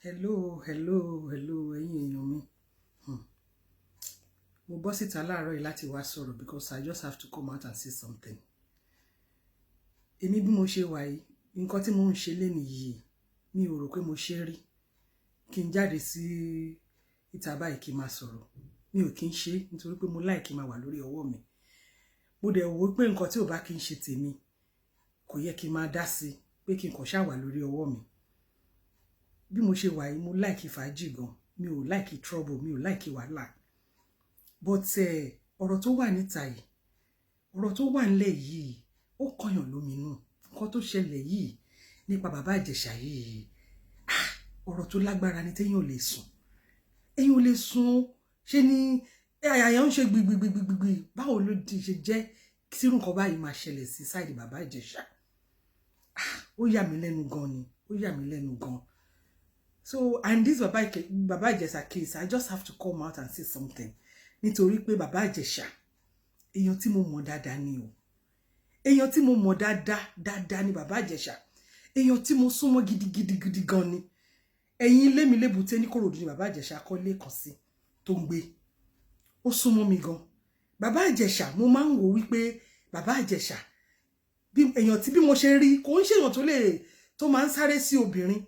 Hello, ẹ̀yin èèyàn mi. Mo bọ́ síta láàárọ̀ yìí láti wá sọ̀rọ̀ because I just have to come out and say something. Èmi bí mo ṣe wà yìí, nǹkan tí mo ń ṣe lénìí yìí, mi ò rò pé mo ṣe rí. Kí n jáde sí ìta báyìí kí n máa sọ̀rọ̀. Mi ò kí n ṣe nítorí pé mo like kí n máa wà lórí ọwọ́ mi. Mo dẹ̀ wò pé nǹkan tí ò bá kí n ṣe tèmi, kò yẹ kí n máa dá sí pé kí n kàn ṣáà wà lórí ọwọ́ mi. Bí mo ṣe wà yìí, mo like fàájì gan. Mi ò like trouble, mi ò like wàhálà. But ọ̀rọ̀ tó wà níta yìí, ọ̀rọ̀ tó wà nílẹ̀ yìí, ó kọyàn lóminú. Nǹkan tó ṣẹlẹ̀ yìí nípa bàbá Ìjẹ̀ṣà yìí, ọ̀rọ̀ tó lágbára ni téèyàn ò lè sùn. Èèyàn ò lè sùn, ṣe ni àyà ń ṣe gbìgbìgbìgbìgbì. Báwo ló di ṣe jẹ́ kí irú nǹkan báyìí máa ṣẹlẹ̀ sí sáìdì bàbá Ìjẹ̀ṣà? Ó yà mí lẹ́nu gan ni, ó yà mí lẹ́nu gan. So, and this Baba Ìjẹ̀ṣà case, I just have to come out and say something. Nítorí pé Baba Ìjẹ̀ṣà, èèyàn tí mo mọ̀ dáadáa ni o. Èèyàn tí mo mọ̀ dáadáa ni Baba Ìjẹ̀ṣà. Èèyàn tí mo súnmọ́ gidigidi gan ni. Ẹ̀yin ilé mi lébùté ní Kòròdú ni Baba Ìjẹ̀ṣà kọ́lé kan sí tó ń gbé. Ó súnmọ́ mi gan. Baba Ìjẹ̀ṣà, mo máa ń wò wípé Baba Ìjẹ̀ṣà, èèyàn tí bí mo ṣe rí, kò ń ṣèyàn tó máa ń sáré sí obìnrin.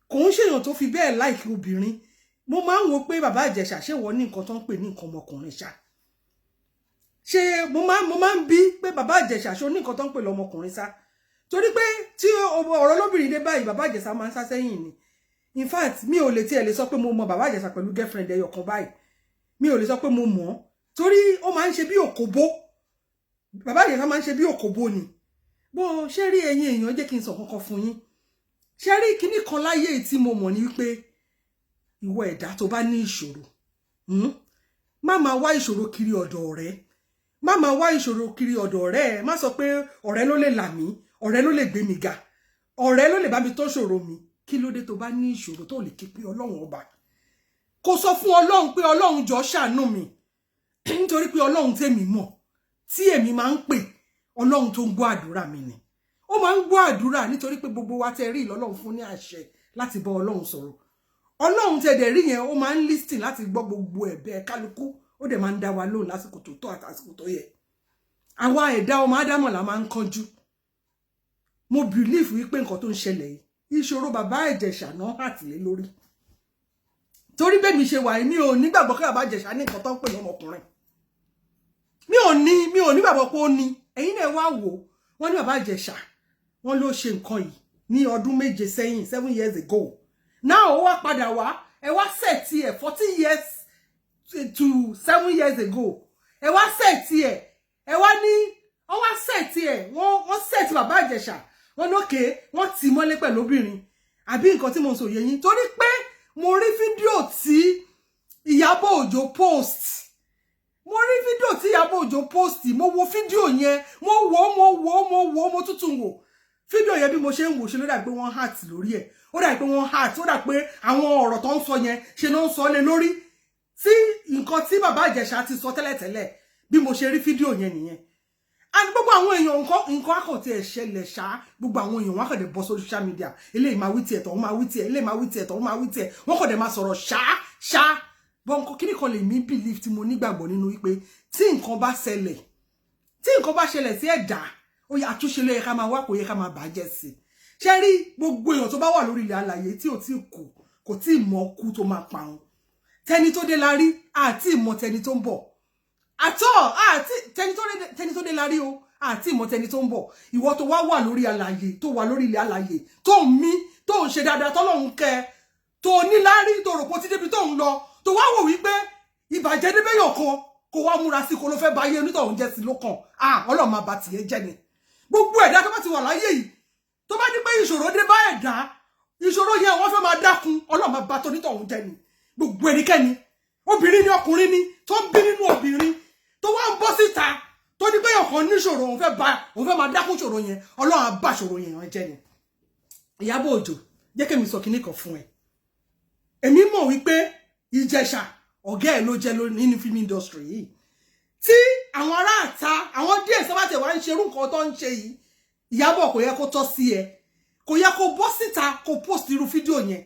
Kò ń ṣèyàn tó fi bẹ́ẹ̀ like obìnrin. Mo máa ń wò pé Baba Ìjẹ̀ṣà ṣé wọ́n ní nǹkan tó ń pè ní nǹkan ọmọkùnrin ṣá. Ṣé mo máa ń bí pé Baba Ìjẹ̀ṣà ṣó ní nǹkan tó ń pè lọ́mọkùnrin ṣá. Torí pé tí ọ̀rọ̀ lóbìnrin dé báyìí, Baba Ìjẹ̀ṣà máa ń sá sẹ́yìn ni. In fact, mi ò lè sọ pé mo mọ Baba Ìjẹ̀ṣà pẹ̀lú girlfriend ẹyọ kan báyìí. Mi ò lè sọ pé mo mọ̀. Torí ó máa ń ṣe bí òkòbó. Baba Ìjẹ̀ṣà máa ń ṣe bí òkòbó ni. Bó ṣe rí ẹ̀yin èèyàn, jẹ́ kí n sọ kankan fún yín. Ṣé rí kíní kan láyé tí mo mọ̀ ní wípé ìwọ ẹ̀dá tó bá ní ìṣòro, má máa wá ìṣòro kiri ọ̀dọ̀ ọ̀rẹ́. Má máa wá ìṣòro kiri ọ̀dọ̀ ọ̀rẹ́ ẹ. Má sọ pé ọ̀rẹ́ ló lè là mí, ọ̀rẹ́ ló lè gbé mi ga, ọ̀rẹ́ ló lè bá mi tó ṣòro mi. Kí ló dé tó bá ní ìṣòro tó lè ké pé Ọlọ́run ọba? Kò sọ fún Ọlọ́run pé Ọlọ́run jọ̀ọ́ ṣàánú mi. Nítorí pé Ọlọ́run tèmi mọ̀, tí èmi máa ń pè, Ọlọ́run tó ń gbọ́ àdúrà mi ni. Ó máa ń gbọ́ àdúrà nítorí pé gbogbo wa tẹ́ rí l'Ọlọ́run fún ní àṣẹ láti bá Ọlọ́run sọ̀rọ̀. Ọlọ́run tẹ́ dẹ̀ rí yẹn, ó máa ń listen láti gbọ́ gbogbo ẹ̀bẹ̀ kálukú. Ó dẹ̀ máa ń dá wa lóhùn lásìkò tó tọ́ àti àsìkò tó yẹ. Àwa ẹ̀dá ọmọ Ádámọ̀ la máa ń kánjú. Mo believe wípé nǹkan tó ń ṣẹlẹ̀ yìí, ìṣòro Baba Ìjẹ̀ṣà náà hàtìlé lórí. Torí bẹ́ẹ̀ mi ṣe wà yìí, mi ò nígbàgbọ́ pé Baba Ìjẹ̀ṣà ní nǹkan tó ń pè lọ́mọkùnrin. Mi ò nígbàgbọ́ pé ó ní. Ẹ̀yin náà wá wò, wọ́n ní Baba Ìjẹ̀ṣà, wọ́n ló ṣe nǹkan yìí ní ọdún 7 sẹ́yìn, 7 years ago. Now ó wá padà wá, ẹ wá set ẹ 40 years to 7 years ago. Ẹ wá set ẹ wá ní, wọ́n wá set wọ́n set Baba Ìjẹ̀ṣà. Wọ́n lókè, wọ́n tì mọ́lé pẹ̀lú obìnrin. Àbí nǹkan tí mo sọ yé yín. Torí pé mo rí fídíò tí Ìyábọ̀ Òjó post. Mo rí fídíò tí Ìyábọ̀ Òjó post. Mo wo fídíò yẹn, mo tuntun wò. Fídíò yẹn bí mo ṣe ń wò ṣe ló dà pé wọ́n heart lórí ẹ̀. Ó dà pé wọ́n heart, ó dà pé àwọn ọ̀rọ̀ tó ń sọ yẹn ṣe ló ń sọ lé lórí. Sí nǹkan tí Baba Ìjẹ̀ṣà ti sọ tẹ́lẹ̀tẹ́lẹ̀ bí mo ṣe rí fídíò yẹn nìyẹn. And gbogbo àwọn èèyàn nǹkan àkọ́tì ẹ̀ ṣẹlẹ̀ ṣá, gbogbo àwọn èèyàn wọ́n kàn dé bọ́ sórí social media. Eléyìí máa wí tiẹ̀ tọ̀, wọ́n máa wí tiẹ̀, eléyìí máa wí tiẹ̀ tọ̀, wọ́n máa wí tiẹ̀. Wọ́n kàn dé máa sọ̀rọ̀ ṣá. Bọ́n nǹkan kíní kan lè mí believe tí mo nígbàgbọ́ nínú wípé tí nǹkan bá ṣẹlẹ̀ sí ẹ̀dá, ó yẹ àtúnṣe ló yẹ ká máa wá, kò yẹ ká máa bàjẹ́ sí. Ṣé rí gbogbo èèyàn tó bá wà lórí ilẹ̀ alààyè tí ò tí kú, kò tí ì mọ kú tó máa pa wọn. Tẹni tó dé la rí, àti ìmọ̀ tẹni tó ń bọ̀. Tẹni tó dé la rí o, àti ìmọ̀ tẹni tó ń bọ̀. Ìwọ tó wà lórí alààyè, tó wà lórí ilẹ̀ alààyè, tó ń mí, tó ń ṣe dáadáa, tọ́lọ́run kẹ́, tó ní lárí, tó rò pé ó ti débi tó ń lọ, tó wá wò wípé ìbàjẹ́ débẹ̀yàn kan, kò wá múra sí kó ló fẹ́ bá ayé onítọ̀hún jẹ́ sí lókàn. Ọlọ́run máa bá tiẹ̀ jẹ́ ni. Gbogbo ẹ̀dá tó bá ti wà láyé yìí, tó bá ní pé ìṣòro dé bá ẹ̀dá, ìṣòro yẹn wọ́n fẹ́ máa dákun, Ọlọ́run máa bá tonítọ̀hún jẹ́ ni. Gbogbo ẹnikẹ́ni, obìnrin ni ọkùnrin ni, tó bí nínú obìnrin, tó wá ń bọ́ síta, tó ní pé ọkàn níṣòro, òun fẹ́ máa dákun ṣòro yẹn, Ọlọ́run á bá ṣòro yẹn jẹ́ ni. Ìyábọ̀ Òjó, jẹ́ kí mi sọ kíní kan fún ẹ. Èmi mọ̀ wípé Ìjẹ̀ṣà ọ̀gá ẹ̀ ló jẹ́ nínú film industry yìí. Tí àwọn ará àta, àwọn díẹ̀ sábàtẹ̀ wá ń ṣerú nǹkan tó ń ṣe yìí, Ìyábọ̀ kò yẹ kó tọ́ sí ẹ. Kò yẹ kó bọ́ síta kó post irú fídíò yẹn.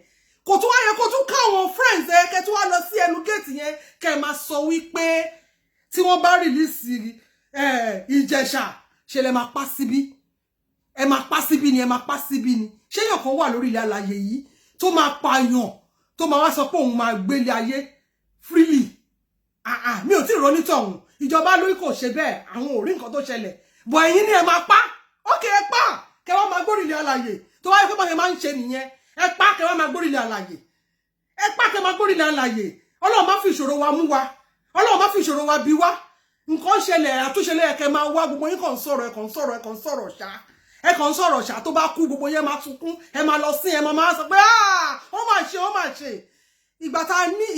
kò tún wá yẹ kó tún káwọn friends kẹ́ tún wá lọ sí ẹnu gate yẹn kẹ́ máa sọ wípé tí wọ́n bá release Ìjẹ̀ṣà ṣe lè máa pa síbí ẹ máa pa síbí ni ẹ máa pa síbí ni ṣé èèyàn kan wà lórí ilẹ̀ alààyè yìí tó máa pààyàn tó máa wá sọ pé òun máa gbélé ayé freely mi ò tí ì ronú tọ̀hún ìjọba lórí kò ṣe bẹ́ẹ̀ àwọn ò rí nǹkan tó ṣẹlẹ̀ bọ̀ ẹ̀yin ni ẹ máa pa ókè ẹ pa kẹ́ wá máa gbórí ilẹ̀ alààyè tó wáyé pé báyẹn máa ń ṣe nìyẹn ẹ pa kẹ́ wá máa gbórí ilẹ̀ alààyè ẹ pa kẹ́ máa gbórí ilẹ̀ alààyè Ọlọ́run má fi ìṣòro wa mú wa Ọlọ́run má fi ìṣòro wa bí wa nǹkan ṣẹlẹ̀ àtúnṣe lẹ́yìn kẹ́ máa wá gbogbo yín kàn sọ̀rọ̀ ẹ kàn sọ̀rọ̀ ṣá ẹ kàn sọ̀rọ̀ ṣá tó bá kú gbogbo yẹn máa sunkún ẹ máa lọ sí ẹ máa sọ pé ó mà ṣe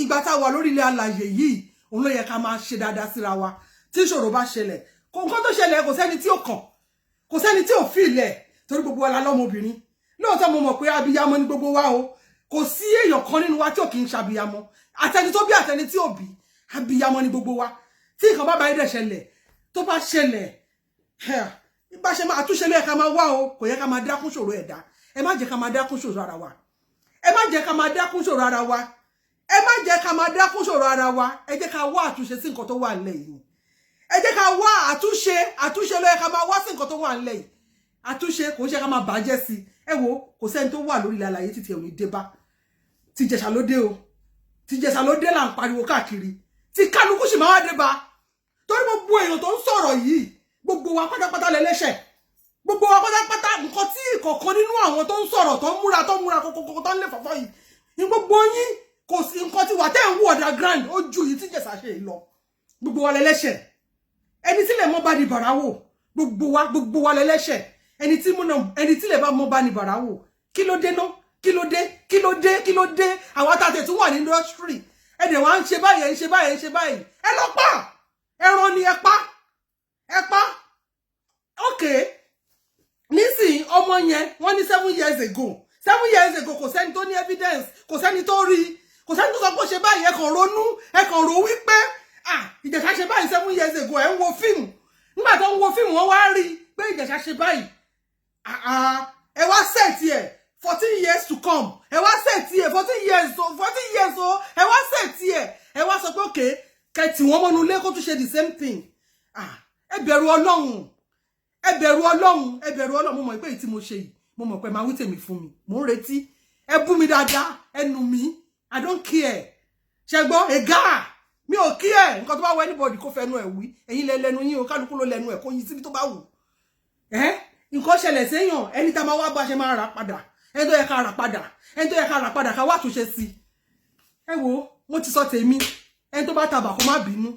ìgbà tá wà lórí ilẹ̀ alààyè yìí òun ló yẹ ká máa ṣe dáadáa síra wa tí ìṣòro bá ṣẹlẹ̀ nǹkan tó ṣẹlẹ̀ kò sẹ́ni tí ó kàn kò sẹ́ni tí ò fi ilẹ̀ torí gbogbo wa la lọ́mọbìnrin lóòótọ́ mo mọ̀ pé abiyamọ ni gbogbo wa o kò sí èèyàn kan nínú wa tí ò kì í ṣàbíyamọ àtẹni tó bí àtẹni tí ò bí abiyamọ ni gbogbo wa tí nǹkan bá báyìí dẹ̀ ṣẹlẹ̀ tó bá ṣẹlẹ̀ bá ṣe máa àtúnṣe lẹ́yìn ká máa wá o kò yẹ ká máa dákún ṣòro ẹ̀dá ẹ má jẹ́ ká máa dákún ṣòro ara wa ẹ má jẹ́ ká máa dákún ṣòro ara wa ẹ má jẹ́ ká máa dákún ṣòro ara wa ẹ jẹ́ ká wá àtúnṣe sí nǹkan tó wà nílẹ̀ yìí ẹ jẹ́ ká wá àtúnṣe ló yẹ ká máa wá sí nǹkan tó wà nílẹ̀ yìí àtúnṣe kò ń ṣe ká máa bàjẹ́ sí ẹ wo kò sẹ́ni tó wà lórí ilẹ̀ alààyè títí ẹ̀ ò ní dé bá ti Ìjẹ̀ṣà ló dé o ti Ìjẹ̀ṣà ló dé là ń pariwo káàkiri tí kálukú sì máa wá dé bá torí gbogbo èèyàn tó ń sọ̀rọ̀ yìí gbogbo wa pátápátá lẹ́lẹ́ṣẹ̀ gbogbo wa pátápátá nǹkan tí ìkọ̀kan nínú àwọn tó ń sọ̀rọ̀ tó ń múra kókókó tó ń lè fọ́fọ́ yìí ní gbogbo yín kò sí nǹkan tí wà tẹ́ ń wú underground ó ju yìí tí Ìjẹ̀ṣà ṣe lọ gbogbo wa lẹ́lẹ́ṣẹ̀ ẹni tí lè mọ́ bá ní bàráwò gbogbo wa lẹ́lẹ́ṣẹ̀ ẹni tí lè bá mọ́ bá ní bàráwò kí ló dé ná kí ló dé àwọn àtàtẹ̀ tó wà ní industry ẹ̀dẹ̀ wa ń ṣe báyìí ẹ lọ pa ẹran ni ẹ pa okay nísìnyí ọmọ yẹn wọ́n ní 7 years ago kò sẹ́ni tó ní evidence kò sẹ́ni tó rí kò sẹ́ni tó sọ pé ṣe báyìí ẹ kàn ronú ẹ kàn rò wípé Ìjẹ̀ṣà ṣe báyìí 7 years ago ẹ ń wo fíìmù nígbà tó ń wo fíìmù wọ́n wá rí pé Ìjẹ̀ṣà ṣe báyìí ẹ wá sẹ́ẹ̀tì ẹ̀ 14 years to come ẹ wá sẹ́ẹ̀tì ẹ̀ 14 years o ẹ wá sẹ́ẹ̀tì ẹ̀ ẹ wá sọ pé òkè kẹtì wọ́n mọ́nu ilé kó tún ṣe the same thing ẹ bẹ̀rù Ọlọ́run mo mọ̀ pé èyí tí mo ṣe yìí mo mọ̀ pé máa wí tèmi fún mi mo ń retí ẹ bú mi dáadáa ẹnu mi I don't care ṣẹgbọ́ ẹ̀gá mi ò care nǹkan tó bá wọ anybody kó fẹnu ẹ̀ wí ẹ̀yin lẹ́nu yín o kálukú ló lẹ́nu ẹ̀ kó yí síbi tó bá wù nǹkan ṣẹlẹ̀ séèyàn ẹni tá a máa wá bá ṣe máa rà padà ẹni tó yẹ ká rà padà ká wá àtúnṣe sí ẹ wo mo ti sọ tèmi ẹni tó bá tabà kó má bínú